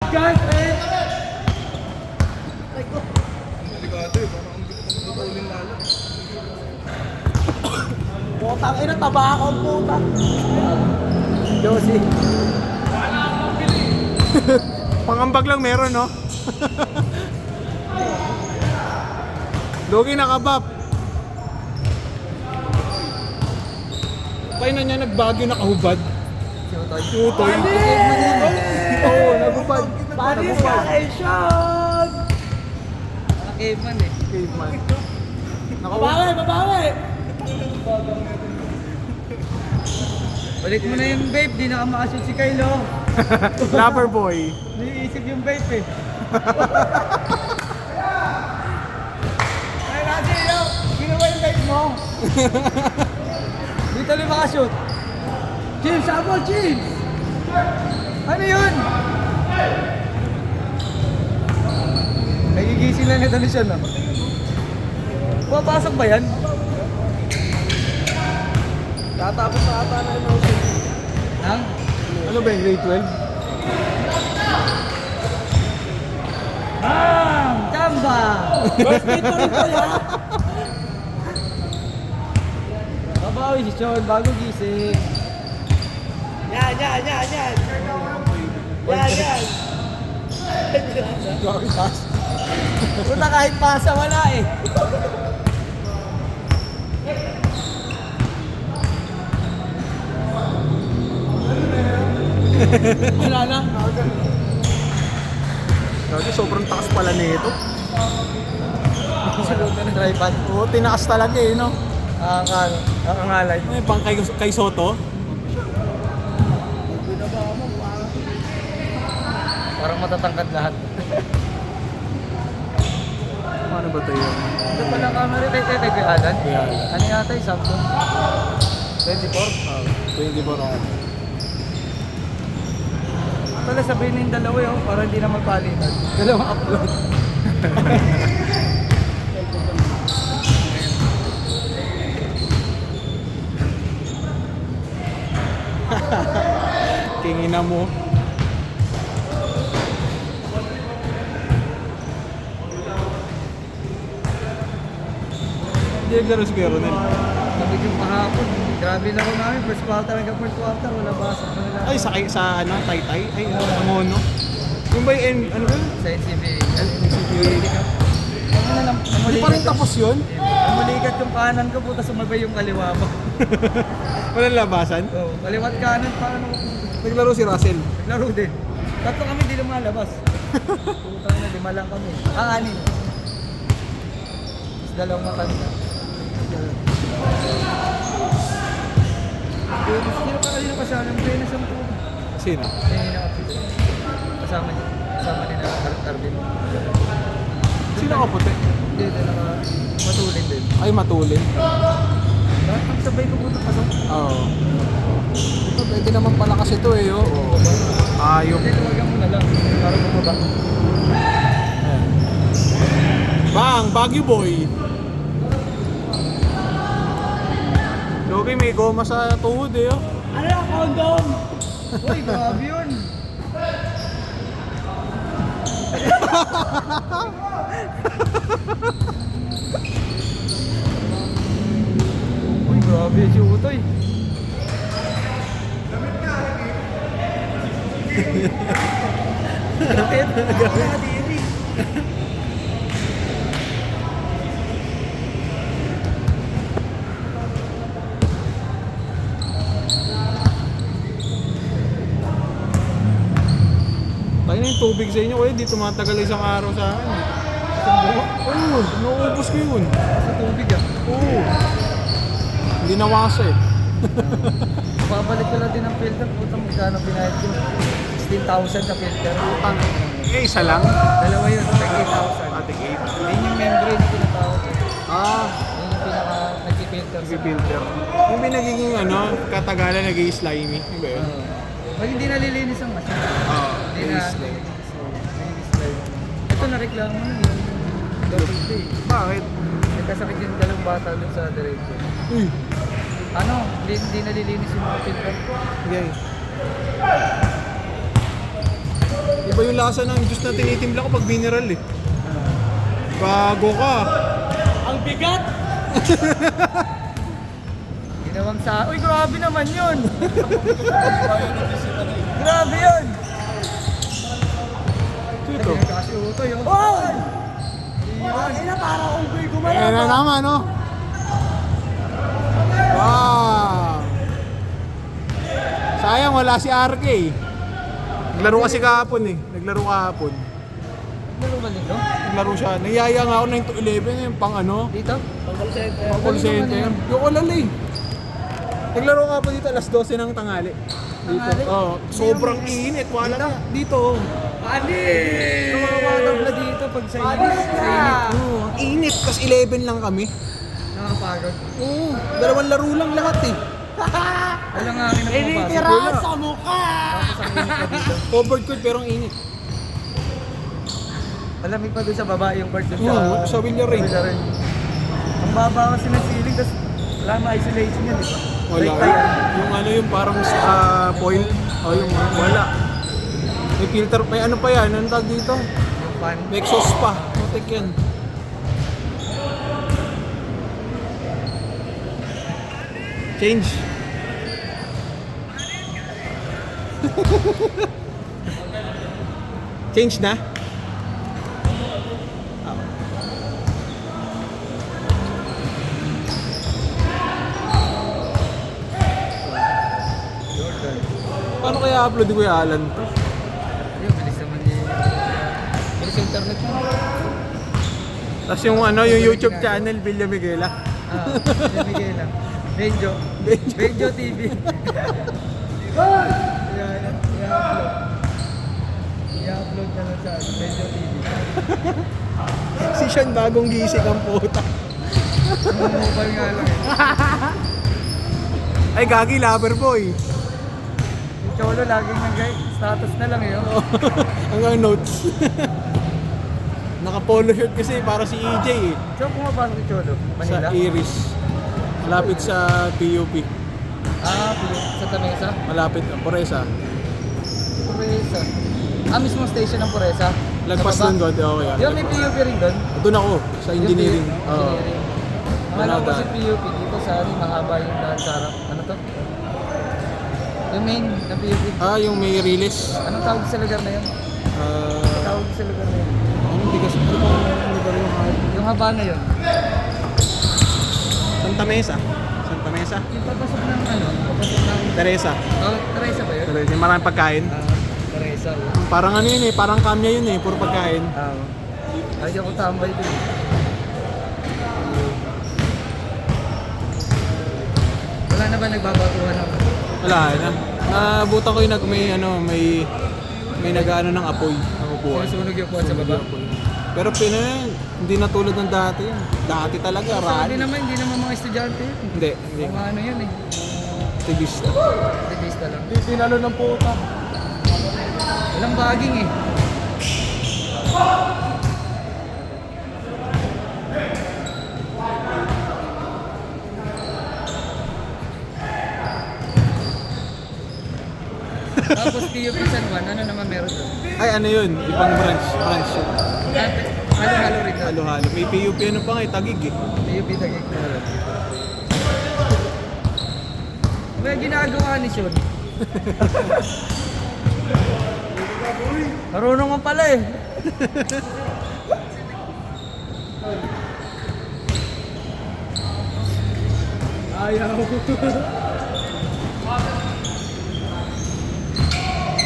guys, eh! Delikado eh, parang ang bigat ng putulin lalo. Putang ina, taba ako ang puta. Josie. Pangambag lang meron, no? Logi nakabap. Kaya na niya nagbagyo nakahubad. Tutoy. Oo, nagubad. Paris ka kay Sean! Caveman eh. Caveman. Babawi, babawi! Balik mo na yung vape, di na ka makashoot si Kylo. Lover boy. Naiisip yung vape eh. Ay, kasi yun, ginawa yung vape mo. Dito ulit makashoot. James, ako, James! Ano yun? Nagigising lang ito ni Sean, no? Pumapasok ba yan? Tatapos na ata na yung ocean. Nang? Ano ba yung grade 12? Bang! Chamba! First dito rin pala. Babawi si Sean bago gising. Yan, yan, yan, yan. Yan, yan. Puta kahit pasa wala eh. Wala na. Grabe, sobrang taas pala nito. Salutan ng tripod. Oo, tinaas talaga eh, no? Nakakangalay. May pang kay Soto. Parang matatangkad lahat. Paano ba tayo? Ito pala ang camera kay Alan. Kaya, Ano yata yung Samsung? 24? 24 hours. Pala sabihin yung dalawa yun para hindi na magpalitan. Dalawang upload. Tingin na mo. Hindi naglaro si Kuya Ronel. Sabi yung kahapon. Grabe na ko namin. First quarter hanggang first quarter. Wala basok na nila. Ay, sa ano, Taytay? Ay, Mono. Yung ba yung, ano ba yun? Sa NCBA. Ano na lang. Hindi pa rin tapos yun? Namuligat yung kanan ko. Puta sumabay yung kaliwa ko. Walang labasan? Oh, kaliwat kanan. Paano ko? Naglaro si Russell. Naglaro din. Tatlo kami di lumalabas. Putang na, 5 lang kami. Anin. Tapos dalawang matanda. Sino pa kanina kasama ng Pena sa mga Sino? kasama niya. Kasama niya na Arvin. Sino ka puti? Hindi, na matulin din. Ay, matulin. Bakit ang sabay ko punta pasok? Oo. Ito, pwede naman pala kasi ito eh, oh. Ayok. Hindi, tuwagan mo na lang. Para bumaba. Bang! Baguio boy! Logi, may goma sa tuhod eh, oh. Ano yung condom? Uy, grabe yun. Uy, grabe si Utoy. Gamit. Gamit. Tayo na yung tubig sa inyo, kuya. Di tumatagal isang araw sa akin. Isang buhok. Oo, nauubos ko yun. Sa tubig ah. Oo. Hindi nawasa eh. Babalik ko lang din ang filter. Putang magkano binayad ko. 16,000 sa filter. Putang. Eh, isa lang. Dalawa yun, like 8,000. Ating 8. Yun yung membrane na tinatawag. Ah, Yun yung pinaka nag-filter sa filter. Yung may nagiging ano, katagalan nagiging slimy. Yung ba yun? Pag hindi nalilinis ang machine. Oo, Hindi na. slimy. Ito na-reklamo na yun. Double day. Bakit? Nagkasakit yung dalawang bata dun sa diretso. Uy, Ano? Hindi nalilinis yung mga filter. hindi. Iba yung lasa ng juice na tinitimpla ko pag mineral eh. Bago ka. Ang bigat! Ginawang sa... Uy, grabe naman yun! Grabe yun! Ito. Kasi utoy, oh. Oh! Ina, para kung ko'y gumalaw. Ayan na naman, no? Wow! Sayang, wala si RK. Naglaro kasi kahapon eh. Naglaro kahapon. Laro ba nito? Naglaro siya. Niyaya nga ako 9 to 11 yung pang ano. Dito? Pang konsente. Yung ulala eh. Naglaro kahapon dito alas 12 ng tanghali. Dito. Tanghali? Oh, sobrang init. Wala na. Dito. Nakakadabla dito pag sa init. Sa init. Oh, ang init. Tapos 11 lang kami. Nakakapagod. Oo. Dalawang laro lang lahat eh. Walang hangin na pumapasok. Tinitira sa mukha! Tapos ang init pa dito. Covered court pero ang init. Malamig pa doon sa baba yung part doon Oo, sa Villarin. Ang baba kasi ng ceiling, tapos wala ma-isolation yan, di ba? Wala. Like tayo. Yung ano yung parang foil. Oh, yung wala. May filter, may ano pa yan, anong tag dito? Yung fan. May exhaust pa. Putik yan. Change. Change na? Paano kaya upload ni Kuya Alan to? Ayun, bilis naman yung... Bilis yung internet mo. Tapos yung ano, yung YouTube channel, Villa Miguela. Bibigay lang. Benjo. Benjo TV. I-upload na lang sa Benjo TV. Si Sean bagong gising ang puta. Mobile nga lang eh. Ay gagi, lover boy. Yung Cholo laging status na lang yun. Hanggang notes. Naka-polo shirt kasi para si EJ eh. Saan pumapasok si Cholo? Manila? Sa Iris. Malapit sa PUP. Sa Tamesa? Malapit, Poresa. Poresa. Mismo station ng Poresa? Lagpas Sa doon baba? doon. Okay, Yung may PUP rin doon? doon ako, sa engineering. Oo. Engineering. Alam ko Manada. si PUP dito sa mahaba yung daan sa harap. Ano to? Yung main na PUP. Yung may release. Anong tawag sa lugar na yun? Tawag sa lugar na yun. Hindi kasi ano bang lugar yung hard? Yung haba na yun. Santa Mesa. Santa Mesa. Yung papasok ng ano? Papasok ng... Teresa. Teresa ba yun? Teresa. Yung maraming pagkain. Teresa. Parang ano yun eh, parang kamya yun eh, puro pagkain. Ay, ako tambay dun. Wala na ba nagbabatuhan ako? Wala na. Nabutan ko yung may nag-ano ng apoy. Ang upuan. Sinusunog yung kuwan sa baba? Pero hindi na tulad ng dati yun. Dati talaga, Sabi rally. naman, hindi naman mga estudyante yun. Hindi. Mga ano yun eh. Activista. Activista lang. Hindi, tinalo ng puta. Walang baging eh. Tapos PUP San Juan, ano naman meron doon? Ay, ano yun? Ibang branch yun. Halo-halo rin doon. Halo-halo. May PUP ano pa nga eh, Tagig eh. PUP Taguig. May ginagawa ni Sean. Marunong man pala eh. Ayaw.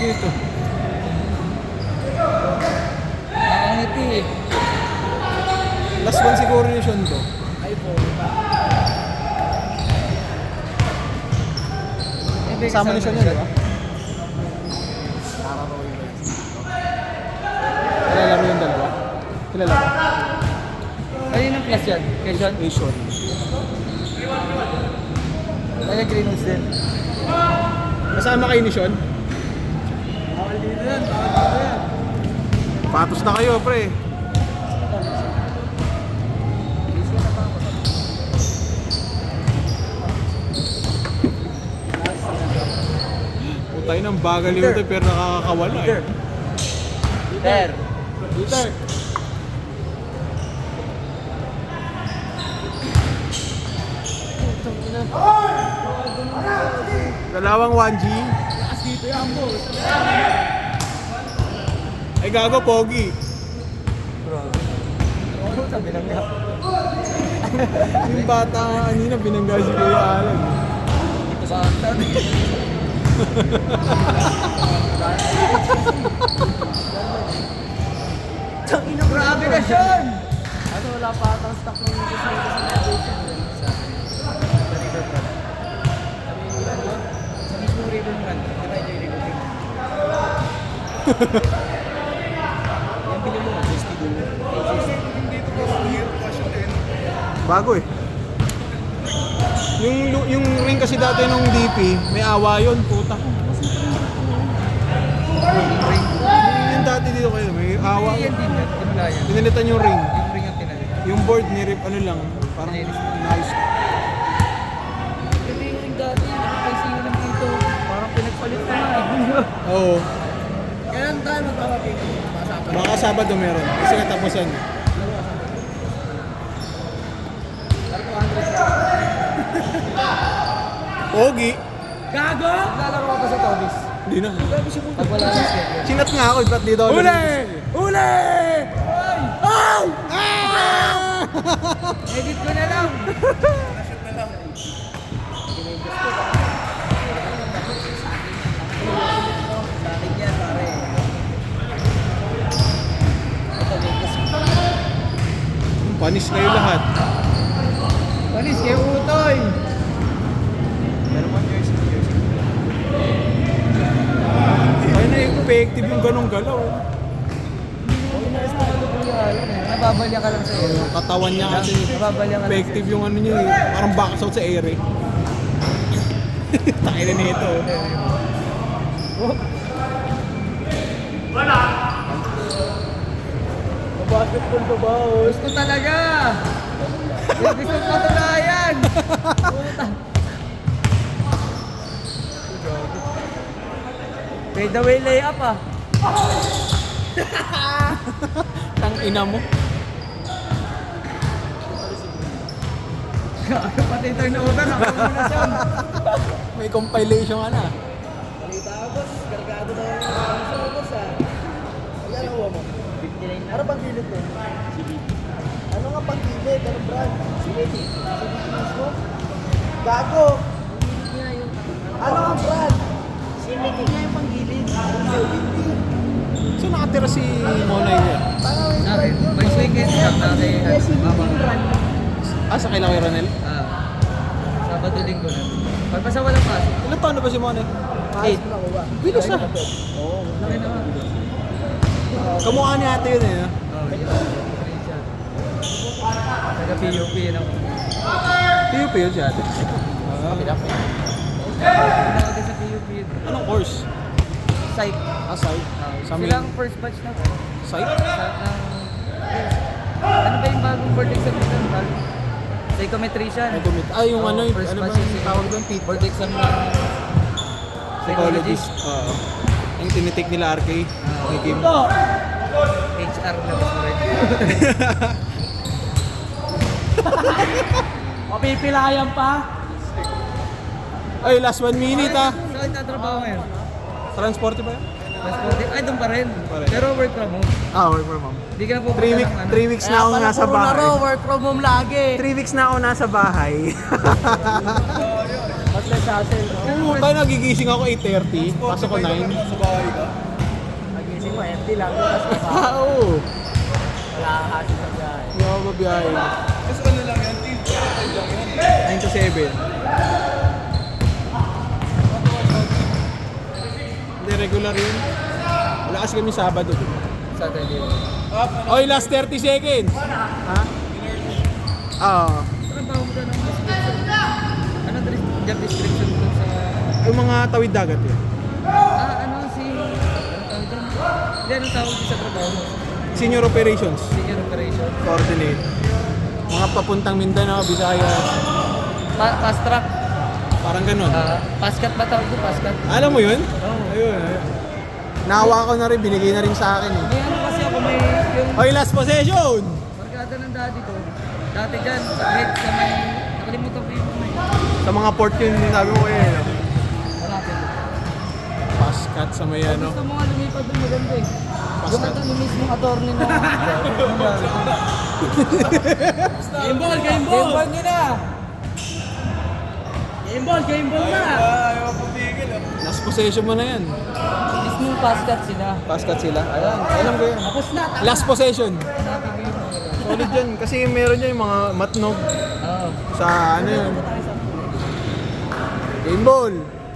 Ito. Nakangiti eh. Last one siguro ni Sean to. Ay po. Kasama ni Sean yun, di ba? Kilala mo yung dalawa? Kilala mo? Ayun ang class yan. Kay Sean. Asian. Kaya Greenwoods din. Kasama kayo ni Sean? Bawal dito yan. Bawal dito yan. Patos na kayo, pre. Putay ng bagal yung ito pero nakakawala eh. Ter. Peter. Dalawang 1G. Dito yan, boss. Ay gago, pogi. Sabi lang nga. Yung bata nga kanina, binangga si Kuya Alan. Ito sa akin. Grabe na siya! Ano, wala pa atang stock ng dito sa navigation. Sa Riverfront. Sa mismong Riverfront. Di ba yung Riverfront? Yung bilhin mo, HST doon. Bago eh. Yung ring kasi dati nung DP, may awa yun, puta. Yung dati dito kayo, may awa. Yan din yan. Wala yan. Pinalitan yung ring. Yung ring ang tinalit. Yung board ni Rip, ano lang, parang nice. Kasi yung ring dati, may sino lang dito. Parang pinagpalit na nga eh. Oo. Kailan tayo magkakapit? Baka Sabado meron. Kasi katapusan. Pogi. Gago! Naglalaro ka pa sa Tobis. Hindi na. Pag wala na schedule. Sinat nga ako, ba't dito ako? Uli! Uli! Ay! Edit ko na lang. Panis kayo lahat. Panis kayo utoy. Ay na effective yung ganong galaw. Nababalya ka lang sa iyo. Yung katawan niya kasi Nababalya ka lang. effective yung ano niya eh. Parang box out sa air eh. Takin na nito. Basketball to ba? Gusto talaga. Gusto patulayan. Puta. Fade away layup ah. Tang ina mo. Pati turnover na kombinasyon. May compilation ka na. Balita ako, boss. Gargado daw yung mga boss, ah. Ayan ang uwa mo. Ano bang gilid mo? Ano nga pang gilid? Anong brand? CBT. CBT mismo? Gago! Ano ang brand? CBT nga yung pang gilid. CBT. So nakatira si Monay niya. Akin, may weekend lang na kay Sa kailangan kay Ronel? Sabado linggo na. Pagpasa walang pasok. Ilan taon na ba si Monay? Eight. Ano ba? Bilis na. Laki naman. Kamukha ni ate yun eh. Oh, yes. Taga PUP yun ako. PUP yun si ate. Pinaka din sa PUP yun. Anong course? Psych. Site. Sa amin. Silang first batch na po. Site? Ano ba yung bagong board exam nila? Psychometrician. Yung ano, First ano batch bang yung tawag doon? Pete? board exam na Psychologist. Oo. Yung tinitik nila RK. May Kim. HR na gusto rin. Mapipilayan pa? Ay, last 1 minute ah. Saan tatrabaho ngayon? Transporte ba yan? Transporting? Ay, doon pa rin. Pa rin. Pero work from home. Work from home. Hindi ka na po 3 weeks na ako nasa bahay. work from home lagi. 3 weeks na ako nasa bahay. Mas less hassle, no? Puta, nagigising ako 8:30. Pasok ko 9. Nagising mo, empty lang. Tapos Oo. wala kang hassle sa biyahe. Hindi ako mabiyahe. Kasi ano lang yan? 9 to 7. Hindi, regular yun. Wala kasi kami Sabado. Saturday. Oy, last 30 seconds! Ha? Oo. Trabaho mo ka ng description. Ano job description mo sa... Yung mga tawid dagat yun. Ano si... Ano tawag doon? Hindi, anong tawag din sa trabaho mo? Senior Operations. Senior operation. Coordinate. Mga papuntang Mindanao, Visayas. Fast track. Parang ganun. Pascat ba tawag doon? Pascat. Alam mo yun? Oo. Ayun, ayun. Nawa ko na rin, binigay na rin sa akin eh. May ano kasi ako, may yung Oy, last possession! barkada ng daddy ko. Dati dyan, sa head sa may, nakalimutan ko yung may. Sa mga port yun, sabi ko eh. Marapit. Pass cut sa may ano. Gusto mo nga lumipad doon maganda eh. Pass Yung cut. ito, yung mismong attorney na. Game ball nyo na! Game ball na! Last possession mo na yan. Mismong pass cut sila. Pass cut sila. Ayan, alam ko yan. Tapos na, tama. Last possession. Sabi ko yun. Solid yan. Kasi meron yan yung mga matnog Oo. sa ano yun. Game ball.